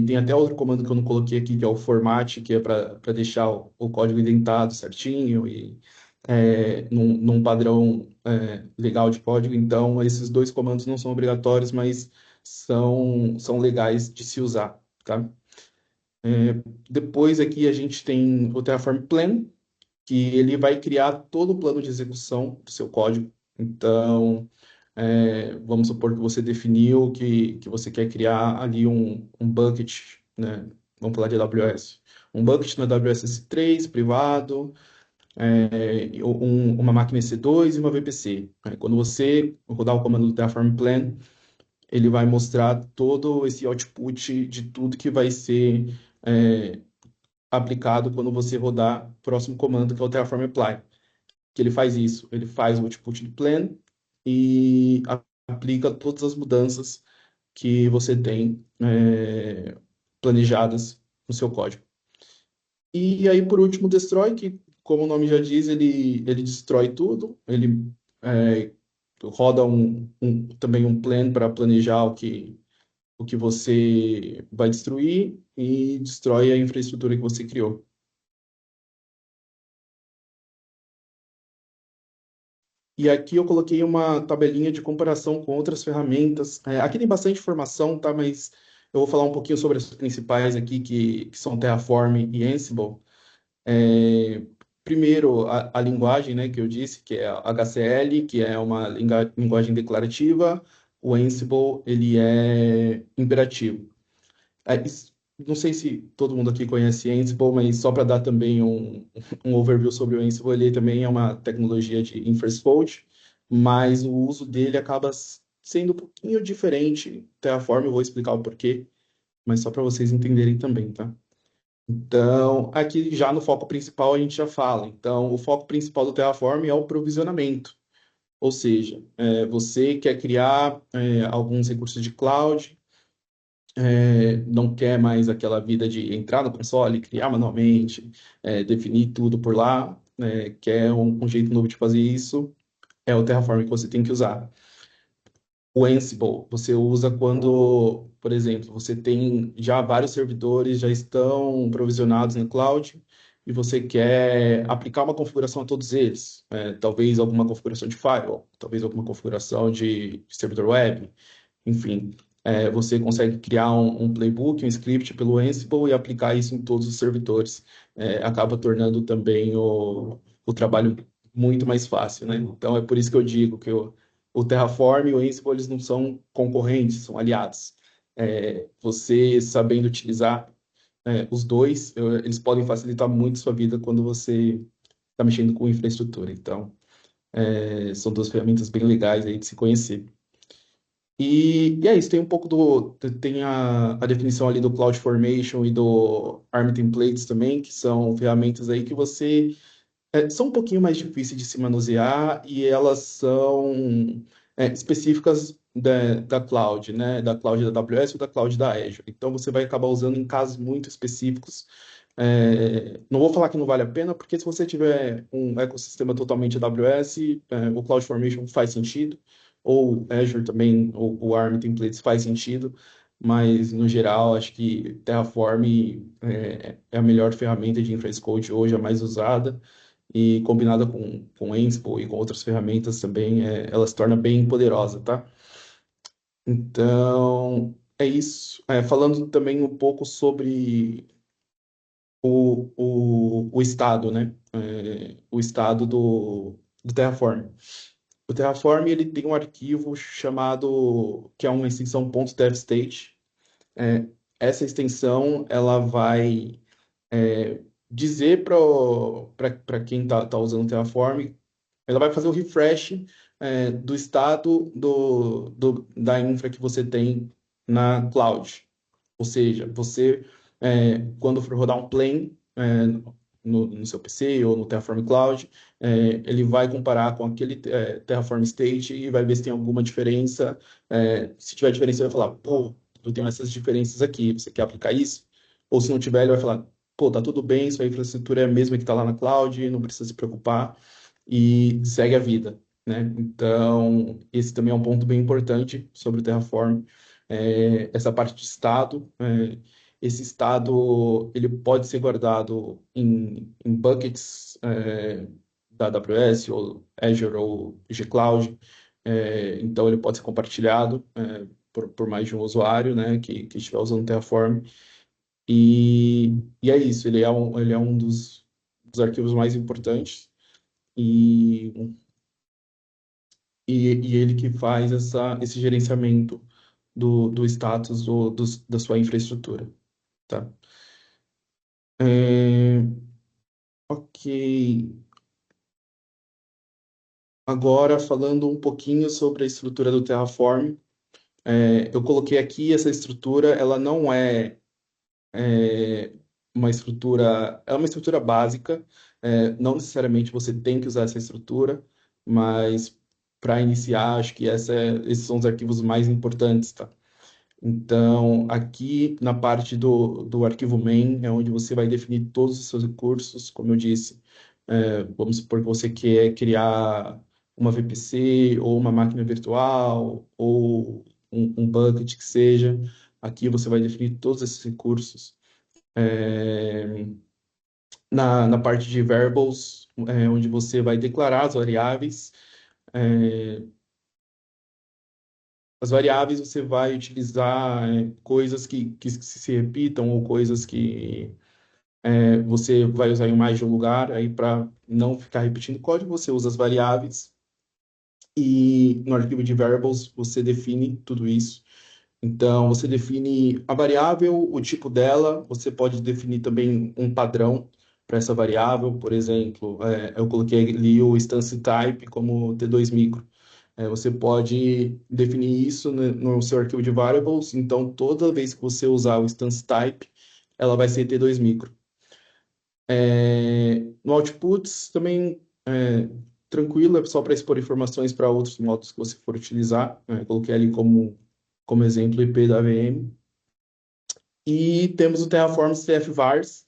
tem até outro comando que eu não coloquei aqui, que é o format, que é para deixar o código indentado certinho e num padrão legal de código. Então, esses dois comandos não são obrigatórios, mas são legais de se usar, tá? Depois aqui a gente tem o Terraform Plan, que ele vai criar todo o plano de execução do seu código. Então, vamos supor que você definiu que você quer criar ali um bucket, né? Vamos falar de AWS. Um bucket no AWS S3, privado, uma máquina EC2 e uma VPC. Quando você rodar o comando do Terraform Plan, ele vai mostrar todo esse output de tudo que vai ser aplicado quando você rodar o próximo comando, que é o Terraform Apply. Que ele faz isso, ele faz o output do plan e aplica todas as mudanças que você tem planejadas no seu código. E aí, por último, o destroy, que, como o nome já diz, ele destrói tudo, ele roda também um plan para planejar o que você vai destruir e destrói a infraestrutura que você criou. E aqui eu coloquei uma tabelinha de comparação com outras ferramentas. Aqui tem bastante informação, tá? Mas eu vou falar um pouquinho sobre as principais aqui, que são Terraform e Ansible. É, Primeiro, a linguagem, né, que eu disse, que é a HCL, que é uma linguagem declarativa. O Ansible, ele é imperativo. Não sei se todo mundo aqui conhece Ansible, mas só para dar também um overview sobre o Ansible, ele também é uma tecnologia de infrastructure, mas o uso dele acaba sendo um pouquinho diferente. Terraform, eu vou explicar o porquê, mas só para vocês entenderem também, tá? Então, aqui já no foco principal a gente já fala. Então, o foco principal do Terraform é o provisionamento. Ou seja, você quer criar alguns recursos de cloud, não quer mais aquela vida de entrar no console, criar manualmente, definir tudo por lá, quer um jeito novo de fazer isso, é o Terraform que você tem que usar. O Ansible, você usa quando, por exemplo, você tem já vários servidores, já estão provisionados no cloud, e você quer aplicar uma configuração a todos eles. Talvez alguma configuração de firewall, talvez alguma configuração de servidor web, enfim, você consegue criar um playbook, um script pelo Ansible e aplicar isso em todos os servidores. Acaba tornando também o trabalho muito mais fácil, né? Então, é por isso que eu digo que o Terraform e o Ansible, eles não são concorrentes, são aliados. Você sabendo utilizar os dois, eles podem facilitar muito sua vida quando você está mexendo com infraestrutura. Então, são duas ferramentas bem legais aí de se conhecer. E é isso, tem um pouco tem a definição ali do CloudFormation e do ARM Templates também, que são ferramentas aí que são um pouquinho mais difíceis de se manusear e elas são específicas da cloud, né? Da cloud da AWS ou da cloud da Azure. Então você vai acabar usando em casos muito específicos. Não vou falar que não vale a pena, porque se você tiver um ecossistema totalmente AWS, o CloudFormation faz sentido, ou Azure também, o ARM Templates faz sentido, mas no geral acho que Terraform é a melhor ferramenta de infra as code hoje, a mais usada e combinada com Ansible e com outras ferramentas também, ela se torna bem poderosa, tá? Então, é isso. Falando também um pouco sobre o estado, né? O estado do Terraform. O Terraform, ele tem um arquivo chamado, que é uma extensão .devstate. É, Essa extensão, ela vai dizer para quem tá usando o Terraform, ela vai fazer o refresh do estado da infra que você tem na cloud. Ou seja, você, quando for rodar um plane no seu PC ou no Terraform Cloud, ele vai comparar com aquele Terraform State e vai ver se tem alguma diferença. Se tiver diferença, ele vai falar, pô, eu tenho essas diferenças aqui, você quer aplicar isso? Ou se não tiver, ele vai falar, pô, tá tudo bem, sua infraestrutura é a mesma que está lá na cloud, não precisa se preocupar e segue a vida, né? Então, esse também é um ponto bem importante sobre o Terraform, essa parte de estado. Esse estado ele pode ser guardado em buckets da AWS ou Azure ou G-Cloud. Então, ele pode ser compartilhado por mais de um usuário, né, que estiver usando o Terraform. E é isso, ele é um dos arquivos mais importantes e, e ele que faz esse gerenciamento do status da sua infraestrutura, tá? É, ok. Agora, falando um pouquinho sobre a estrutura do Terraform, eu coloquei aqui essa estrutura, ela não é é uma estrutura básica, não necessariamente você tem que usar essa estrutura, mas para iniciar, acho que esses são os arquivos mais importantes, tá? Então, aqui na parte do arquivo main, é onde você vai definir todos os seus recursos, como eu disse. Vamos supor que você quer criar uma VPC, ou uma máquina virtual, ou um bucket que seja. Aqui você vai definir todos esses recursos. É, na parte de variables, onde você vai declarar as variáveis. É, as variáveis você vai utilizar coisas que se repitam ou coisas que você vai usar em mais de um lugar. Aí, para não ficar repetindo código, você usa as variáveis. E no arquivo de variables, você define tudo isso. Então, você define a variável, o tipo dela, você pode definir também um padrão para essa variável. Por exemplo, eu coloquei ali o instance type como T2micro. Você pode definir isso no seu arquivo de variables, então toda vez que você usar o instance type, ela vai ser T2micro. No outputs também tranquilo, é só para expor informações para outros módulos que você for utilizar. Coloquei ali como exemplo o IP da VM. E temos o Terraform CFVARs,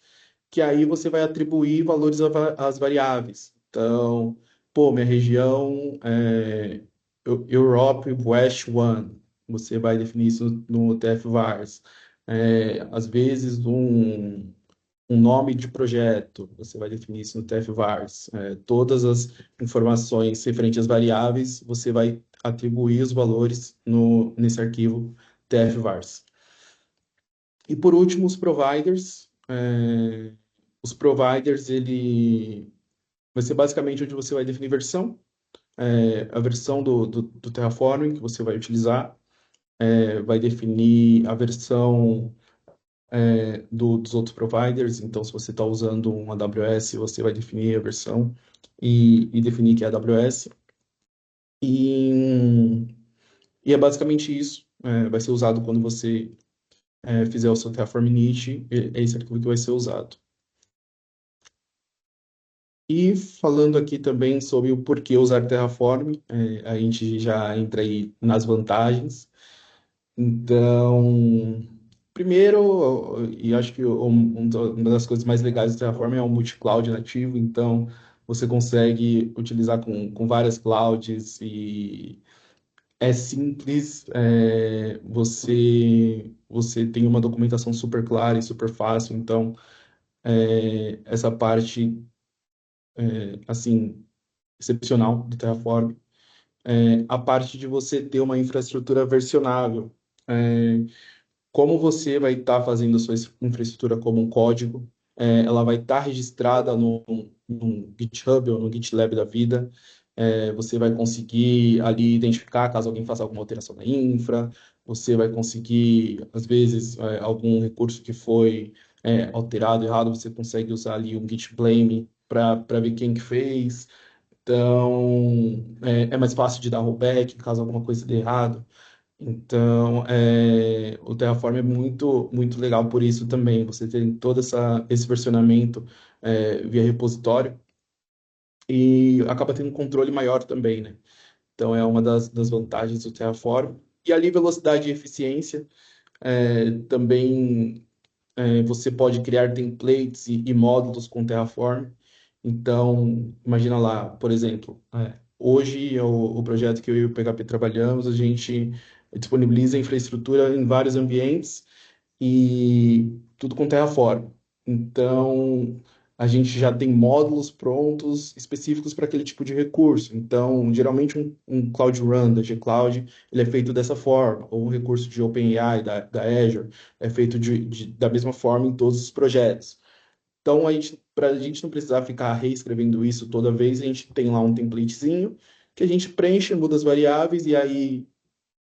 que aí você vai atribuir valores às variáveis. Então, pô, minha região é Europe West One. Você vai definir isso no TF-vars. Às vezes, um nome de projeto, você vai definir isso no TF-vars. Todas as informações referentes às variáveis, você vai atribuir os valores nesse arquivo TF-vars. E por último, os providers. Os providers, ele vai ser basicamente onde você vai definir versão, a versão do Terraform que você vai utilizar, vai definir a versão dos outros providers. Então, se você está usando um AWS, você vai definir a versão e definir que é AWS. E, e é basicamente isso. Vai ser usado quando você fizer o seu Terraform init, é esse arquivo que vai ser usado. E falando aqui também sobre o porquê usar Terraform, a gente já entra aí nas vantagens. Então, primeiro, e acho que uma das coisas mais legais do Terraform é o multi-cloud nativo, então você consegue utilizar com várias clouds e é simples, você tem uma documentação super clara e super fácil, então essa parte, assim, excepcional do Terraform. A parte de você ter uma infraestrutura versionável. É, como você vai estar fazendo a sua infraestrutura como um código, ela vai estar registrada no GitHub ou no GitLab da vida. Você vai conseguir ali identificar caso alguém faça alguma alteração na infra. Você vai conseguir, às vezes, algum recurso que foi alterado, errado, você consegue usar ali um Git Blame para ver quem que fez. Então, é mais fácil de dar rollback caso alguma coisa dê errado. Então, o Terraform é muito, muito legal por isso também. Você tem todo esse versionamento via repositório e acaba tendo um controle maior também, né? Então, é uma das vantagens do Terraform. E ali, velocidade e eficiência. Também você pode criar templates e módulos com Terraform. Então, imagina lá, por exemplo, hoje o projeto que eu e o PHP trabalhamos, a gente disponibiliza infraestrutura em vários ambientes e tudo com Terraform. Então, a gente já tem módulos prontos específicos para aquele tipo de recurso. Então, geralmente um Cloud Run da G-Cloud, ele é feito dessa forma, ou um recurso de OpenAI da Azure é feito da mesma forma em todos os projetos. Então, para a gente não precisar ficar reescrevendo isso toda vez, a gente tem lá um templatezinho que a gente preenche, muda as variáveis e aí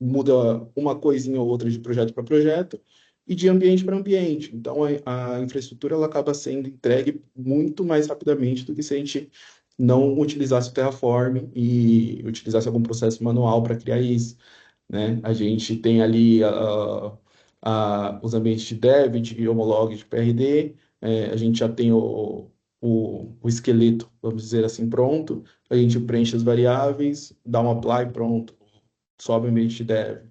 muda uma coisinha ou outra de projeto para projeto e de ambiente para ambiente. Então, a infraestrutura ela acaba sendo entregue muito mais rapidamente do que se a gente não utilizasse o Terraform e utilizasse algum processo manual para criar isso, né? A gente tem ali os ambientes de dev, de homolog, de PRD, a gente já tem o esqueleto, vamos dizer assim, pronto, a gente preenche as variáveis, dá um apply, pronto, sobe o ambiente de dev.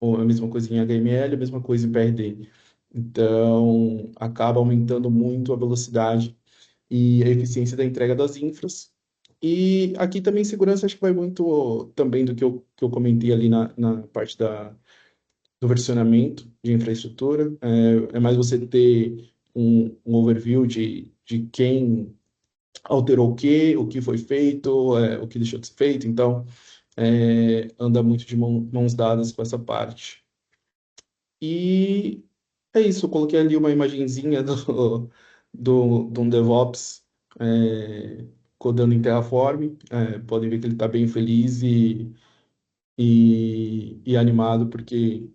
Ou a mesma coisa em HTML, a mesma coisa em PRD. Então, acaba aumentando muito a velocidade e a eficiência da entrega das infras. E aqui também segurança acho que vai muito também do que eu comentei ali na parte do versionamento de infraestrutura. É mais você ter um overview de quem alterou o que foi feito, o que deixou de ser feito. Então, anda muito de mãos dadas com essa parte. E é isso, eu coloquei ali uma imagenzinha do um DevOps codando em Terraform. Podem ver que ele está bem feliz e animado, porque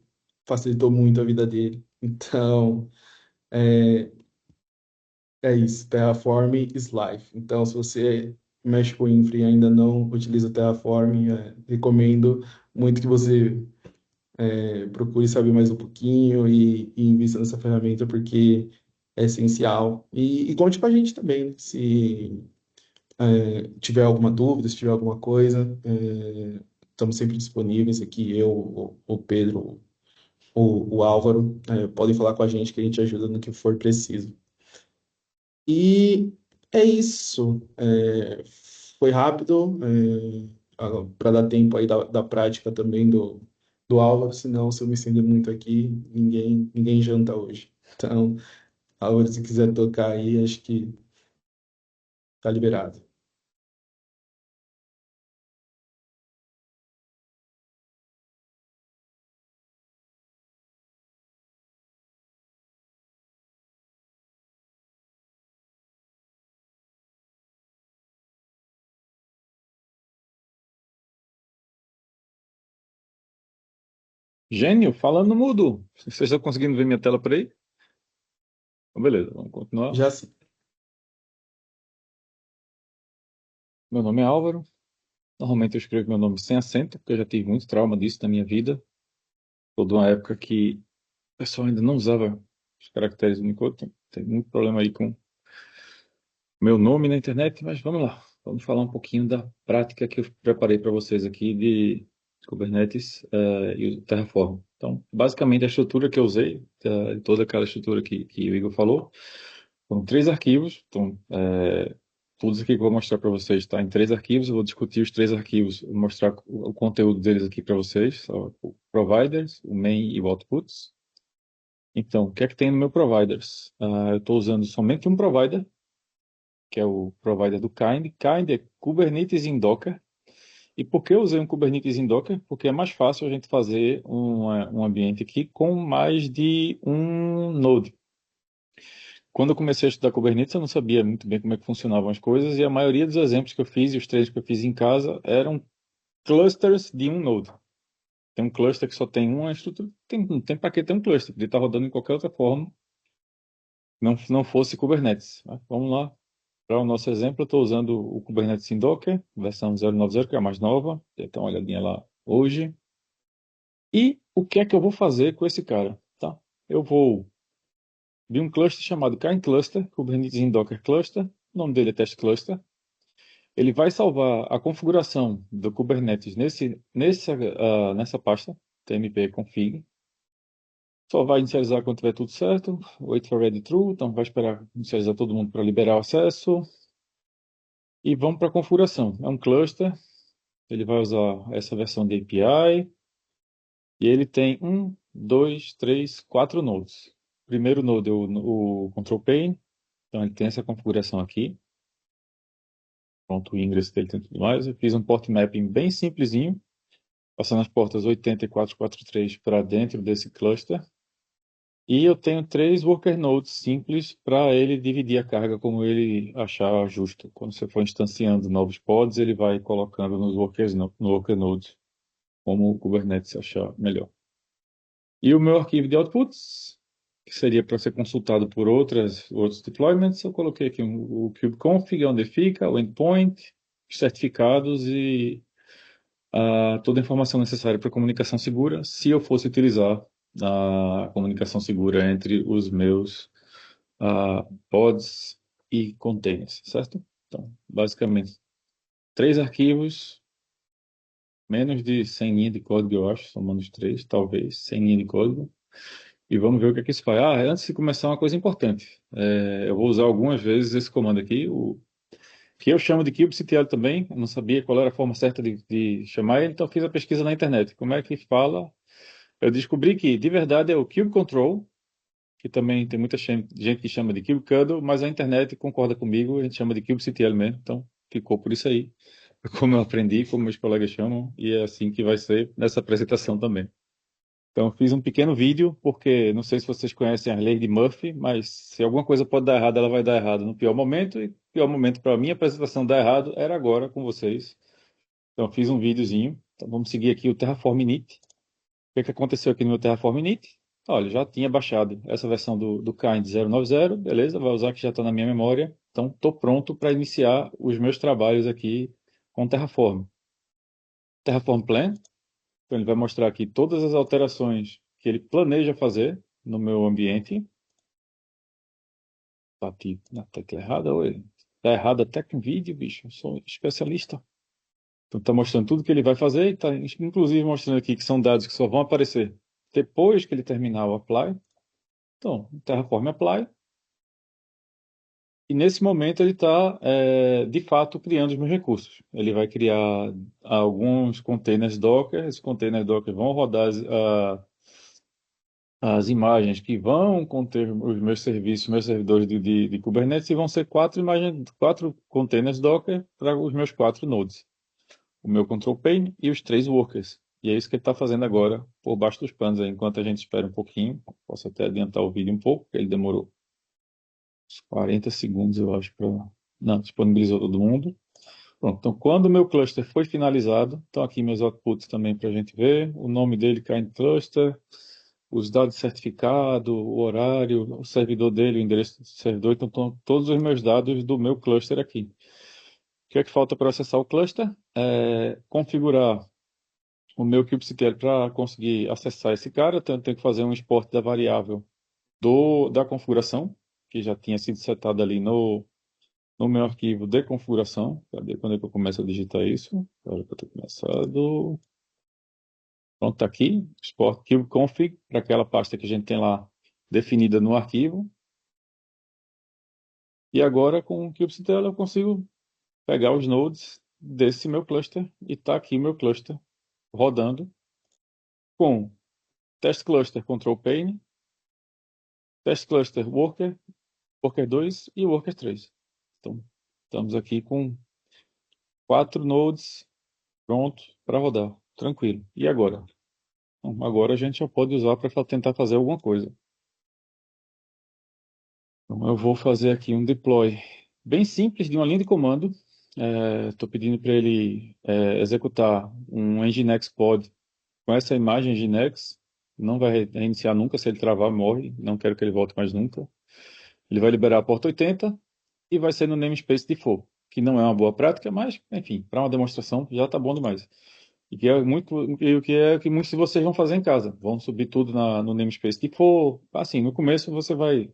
facilitou muito a vida dele. Então, é isso, Terraform is life. Então, se você mexe com infra e ainda não utiliza o Terraform, recomendo muito que você procure saber mais um pouquinho e invista nessa ferramenta, porque é essencial. E conte com a gente também, né? Se tiver alguma dúvida, se tiver alguma coisa, estamos sempre disponíveis aqui, eu, o Pedro, o Álvaro, podem falar com a gente que a gente ajuda no que for preciso. E é isso. Foi rápido, para dar tempo aí da prática também do Álvaro, senão se eu me estender muito aqui, ninguém janta hoje. Então, Álvaro, se quiser tocar aí, acho que tá liberado. Gênio, falando mudo. Vocês estão conseguindo ver minha tela por aí? Então, beleza, vamos continuar. Já sim. Meu nome é Álvaro. Normalmente eu escrevo meu nome sem acento, porque eu já tive muito trauma disso na minha vida. Toda uma época que o pessoal ainda não usava os caracteres Unicode. Tem muito problema aí com meu nome na internet, mas vamos lá. Vamos falar um pouquinho da prática que eu preparei para vocês aqui de Kubernetes e o Terraform. Então, basicamente, a estrutura que eu usei, toda aquela estrutura que o Igor falou, foram 3 arquivos. Então, tudo isso aqui que eu vou mostrar para vocês está em 3 arquivos. Eu vou discutir os 3 arquivos, mostrar o conteúdo deles aqui para vocês, o providers, o main e o outputs. Então, o que é que tem no meu providers? Eu estou usando somente um provider, que é o provider do Kind. Kind é Kubernetes em Docker. E por que eu usei um Kubernetes em Docker? Porque é mais fácil a gente fazer um ambiente aqui com mais de um node. Quando eu comecei a estudar Kubernetes, eu não sabia muito bem como é que funcionavam as coisas, e a maioria dos exemplos que eu fiz, e os treinos que eu fiz em casa, eram clusters de um node. Tem um cluster que só tem uma estrutura, não tem para que ter um cluster, podia estar rodando em qualquer outra forma, não fosse Kubernetes. Mas vamos lá. Para o nosso exemplo, eu estou usando o Kubernetes em Docker, versão 0.90, que é a mais nova. Então, uma olhadinha lá hoje. E o que é que eu vou fazer com esse cara? Tá? Eu vou de um cluster chamado Kind Cluster, Kubernetes em Docker Cluster. O nome dele é Test Cluster. Ele vai salvar a configuração do Kubernetes nessa pasta, tmp config. Só vai inicializar quando tiver tudo certo. Wait for ready true. Então, vai esperar inicializar todo mundo para liberar o acesso. E vamos para a configuração. É um cluster. Ele vai usar essa versão de API. E ele tem 4 nodes. O primeiro node é o control pane. Então, ele tem essa configuração aqui. Pronto, o ingress dele tem tudo mais. Eu fiz um port mapping bem simplesinho, passando as portas 80 e 443 para dentro desse cluster. E eu tenho 3 worker nodes simples para ele dividir a carga como ele achar justo. Quando você for instanciando novos pods, ele vai colocando no worker nodes, como o Kubernetes achar melhor. E o meu arquivo de outputs, que seria para ser consultado por outros deployments, eu coloquei aqui o kubeconfig, onde fica, o endpoint, os certificados e toda a informação necessária para comunicação segura, se eu fosse utilizar a comunicação segura entre os meus pods e containers, certo? Então, basicamente, 3 arquivos, menos de 100 linhas de código, eu acho, somando os 3, talvez, 100 linhas de código. E vamos ver o que é que isso faz. Antes de começar, uma coisa importante. Eu vou usar algumas vezes esse comando aqui, que eu chamo de kubectl também. Eu não sabia qual era a forma certa de chamar ele, então fiz a pesquisa na internet. Como é que fala? Eu descobri que, de verdade, é o kubecontrol, que também tem muita gente que chama de kubectl, mas a internet concorda comigo, a gente chama de kubectl mesmo, então ficou por isso aí. Como eu aprendi, como meus colegas chamam, e é assim que vai ser nessa apresentação também. Então, fiz um pequeno vídeo, porque não sei se vocês conhecem a lei de Murphy, mas se alguma coisa pode dar errado, ela vai dar errado no pior momento, e o pior momento para a minha apresentação dar errado era agora com vocês. Então, fiz um videozinho. Então, vamos seguir aqui o Terraform Init. O que é que aconteceu aqui no meu Terraform Init? Olha, já tinha baixado essa versão do Kind 0.90, beleza, vai usar que já está na minha memória. Então, estou pronto para iniciar os meus trabalhos aqui com Terraform. Terraform Plan. Então, ele vai mostrar aqui todas as alterações que ele planeja fazer no meu ambiente. Bati na tecla errada, oi. Tá errado até com vídeo, bicho. Eu sou especialista. Então, tá mostrando tudo que ele vai fazer e tá inclusive mostrando aqui que são dados que só vão aparecer depois que ele terminar o apply. Então, Terraform Apply. E nesse momento ele está, de fato, criando os meus recursos. Ele vai criar alguns containers Docker. Esses containers Docker vão rodar as imagens que vão conter os meus serviços, meus servidores de Kubernetes, e vão ser 4 containers Docker para os meus 4 nodes. O meu control plane e os 3 workers. E é isso que ele está fazendo agora, por baixo dos panos, aí, enquanto a gente espera um pouquinho. Posso até adiantar o vídeo um pouco, porque ele demorou uns 40 segundos, eu acho, para... Não, disponibilizou todo mundo. Pronto, então quando o meu cluster foi finalizado, estão aqui meus outputs também para a gente ver. O nome dele, Kind Cluster. os dados de certificado, o horário, o servidor dele, o endereço do servidor, então estão todos os meus dados do meu cluster aqui. O que é que falta para acessar o cluster? Configurar o meu kubectl para conseguir acessar esse cara, então eu tenho que fazer um export da variável da configuração, que já tinha sido setada ali no meu arquivo de configuração. Cadê quando é que eu começo a digitar isso? Agora que eu tenho começado. Pronto, está aqui, export kubeconfig, para aquela pasta que a gente tem lá definida no arquivo. E agora com o kubectl eu consigo pegar os nodes desse meu cluster e está aqui meu cluster rodando com test cluster control pane, test cluster worker, worker 2 e worker 3. Então, estamos aqui com 4 nodes prontos para rodar, tranquilo. E agora? Bom, agora a gente já pode usar para tentar fazer alguma coisa. Então, eu vou fazer aqui um deploy bem simples de uma linha de comando. Estou pedindo para ele executar um Nginx pod com essa imagem Nginx. Não vai reiniciar nunca, se ele travar, morre. Não quero que ele volte mais nunca. Ele vai liberar a porta 80 e vai ser no namespace default, que não é uma boa prática, mas, enfim, para uma demonstração já está bom demais. E que é o que muitos de vocês vão fazer em casa. Vão subir tudo no namespace default. Assim, no começo você vai.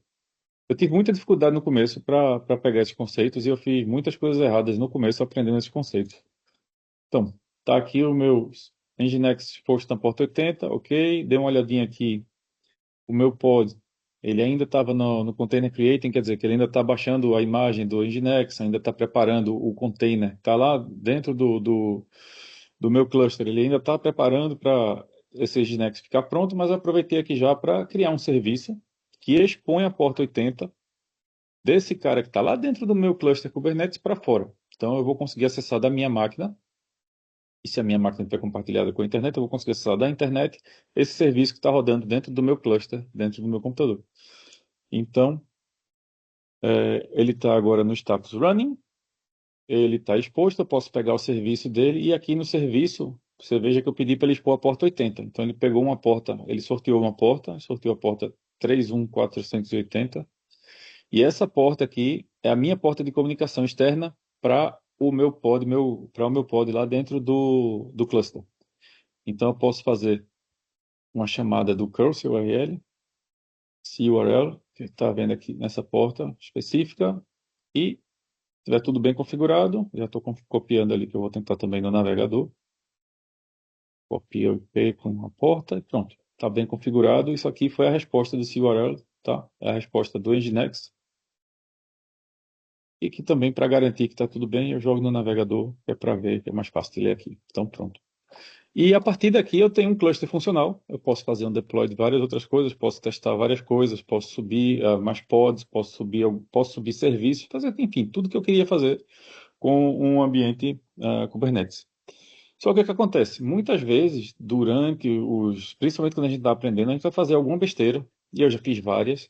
Eu tive muita dificuldade no começo para pegar esses conceitos e eu fiz muitas coisas erradas no começo aprendendo esses conceitos. Então, tá aqui o meu Nginx exposto na porta 80, ok. Dê uma olhadinha aqui. O meu pod, ele ainda estava no container creating, quer dizer que ele ainda está baixando a imagem do Nginx, ainda está preparando o container. Está lá dentro do meu cluster, ele ainda está preparando para esse Nginx ficar pronto, mas eu aproveitei aqui já para criar um serviço que expõe a porta 80 desse cara que está lá dentro do meu cluster Kubernetes para fora. Então eu vou conseguir acessar da minha máquina, e se a minha máquina estiver compartilhada com a internet, eu vou conseguir acessar da internet esse serviço que está rodando dentro do meu cluster, dentro do meu computador. Então, ele está agora no status running, ele está exposto, eu posso pegar o serviço dele, e aqui no serviço, você veja que eu pedi para ele expor a porta 80. Então ele pegou uma porta, ele sorteou a porta 31480, e essa porta aqui é a minha porta de comunicação externa para o meu pod lá dentro do cluster. Então eu posso fazer uma chamada do curl URL, CURL, que está vendo aqui nessa porta específica, e se tiver tudo bem configurado, já estou copiando ali que eu vou tentar também no navegador. Copia o IP com a porta e pronto. Está bem configurado. Isso aqui foi a resposta do CURL, tá? É a resposta do Nginx. E que também, para garantir que está tudo bem, eu jogo no navegador, que é para ver, que é mais fácil de ler aqui. Então, pronto. E a partir daqui eu tenho um cluster funcional. Eu posso fazer um deploy de várias outras coisas, posso testar várias coisas, posso subir mais pods, posso subir serviços, fazer, enfim, tudo que eu queria fazer com um ambiente Kubernetes. Só que o que acontece? Muitas vezes, principalmente quando a gente está aprendendo, a gente vai fazer alguma besteira, e eu já fiz várias,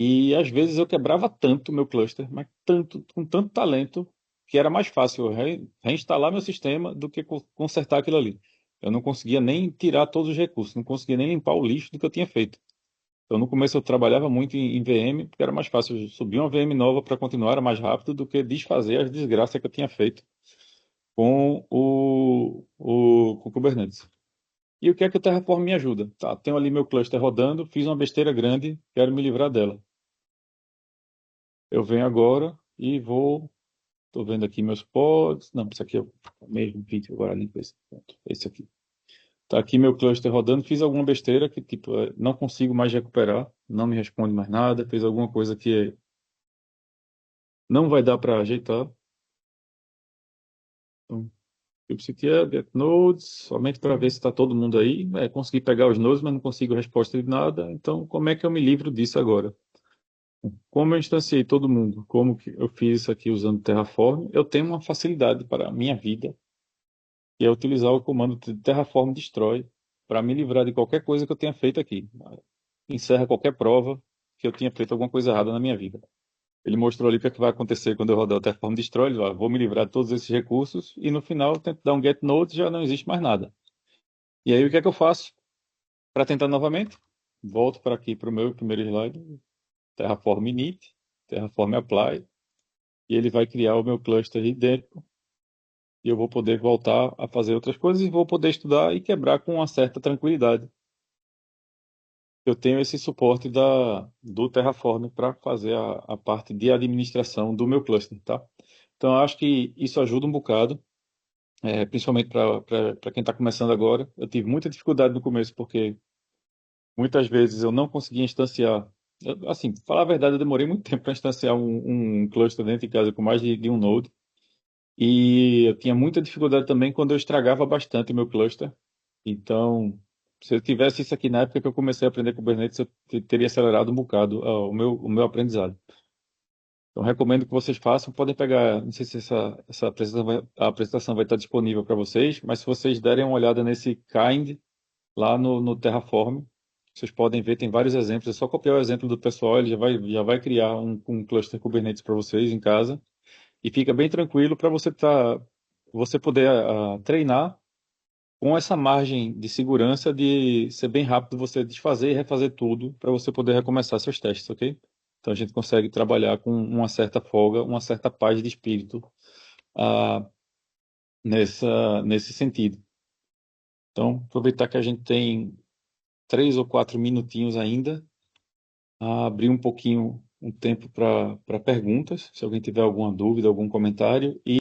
e às vezes eu quebrava tanto o meu cluster, mas tanto, com tanto talento, que era mais fácil eu reinstalar meu sistema do que consertar aquilo ali. Eu não conseguia nem tirar todos os recursos, não conseguia nem limpar o lixo do que eu tinha feito. Então, no começo eu trabalhava muito em VM, porque era mais fácil eu subir uma VM nova para continuar, era mais rápido do que desfazer as desgraças que eu tinha feito com com o Kubernetes. E o que é que o Terraform me ajuda? Tá, tenho ali meu cluster rodando, fiz uma besteira grande, quero me livrar dela. Eu venho agora e vou. Estou vendo aqui meus pods. Não, isso aqui é o mesmo vídeo, agora limpo esse. Pronto, esse aqui. Tá aqui meu cluster rodando, fiz alguma besteira que tipo não consigo mais recuperar, não me responde mais nada, fez alguma coisa que não vai dar para ajeitar. Então, kubectl, get nodes, somente para ver se está todo mundo aí. Consegui pegar os nodes, mas não consigo resposta de nada. Então, como é que eu me livro disso agora? Como eu instanciei todo mundo, como que eu fiz isso aqui usando Terraform, eu tenho uma facilidade para a minha vida, que é utilizar o comando Terraform destroy para me livrar de qualquer coisa que eu tenha feito aqui. Encerra qualquer prova que eu tinha feito alguma coisa errada na minha vida. Ele mostrou ali o que é que vai acontecer quando eu rodar o Terraform destroy. Ele vai, vou me livrar de todos esses recursos e no final eu tento dar um get node e já não existe mais nada. E aí o que é que eu faço para tentar novamente? volto para aqui para o meu primeiro slide, Terraform init, Terraform apply, e ele vai criar o meu cluster idêntico, e eu vou poder voltar a fazer outras coisas e vou poder estudar e quebrar com uma certa tranquilidade. Eu tenho esse suporte do Terraform para fazer a parte de administração do meu cluster, tá? Então, eu acho que isso ajuda um bocado, principalmente para quem está começando agora. Eu tive muita dificuldade no começo, porque muitas vezes eu não conseguia instanciar. Assim, falar a verdade, eu demorei muito tempo para instanciar um cluster dentro de casa com mais de um node. E eu tinha muita dificuldade também quando eu estragava bastante o meu cluster. Então, se eu tivesse isso aqui na época que eu comecei a aprender Kubernetes, eu teria acelerado um bocado o meu aprendizado. Então, recomendo que vocês façam. Podem pegar, não sei se essa a apresentação vai estar disponível para vocês, mas se vocês derem uma olhada nesse kind lá no Terraform, vocês podem ver, tem vários exemplos. É só copiar o exemplo do pessoal, ele já vai criar um cluster Kubernetes para vocês em casa. E fica bem tranquilo para você poder treinar com essa margem de segurança de ser bem rápido você desfazer e refazer tudo para você poder recomeçar seus testes, ok? Então a gente consegue trabalhar com uma certa folga, uma certa paz de espírito ah, nesse sentido. Então, aproveitar que a gente tem 3 ou 4 minutinhos ainda, abrir um pouquinho um tempo para perguntas, se alguém tiver alguma dúvida, algum comentário, e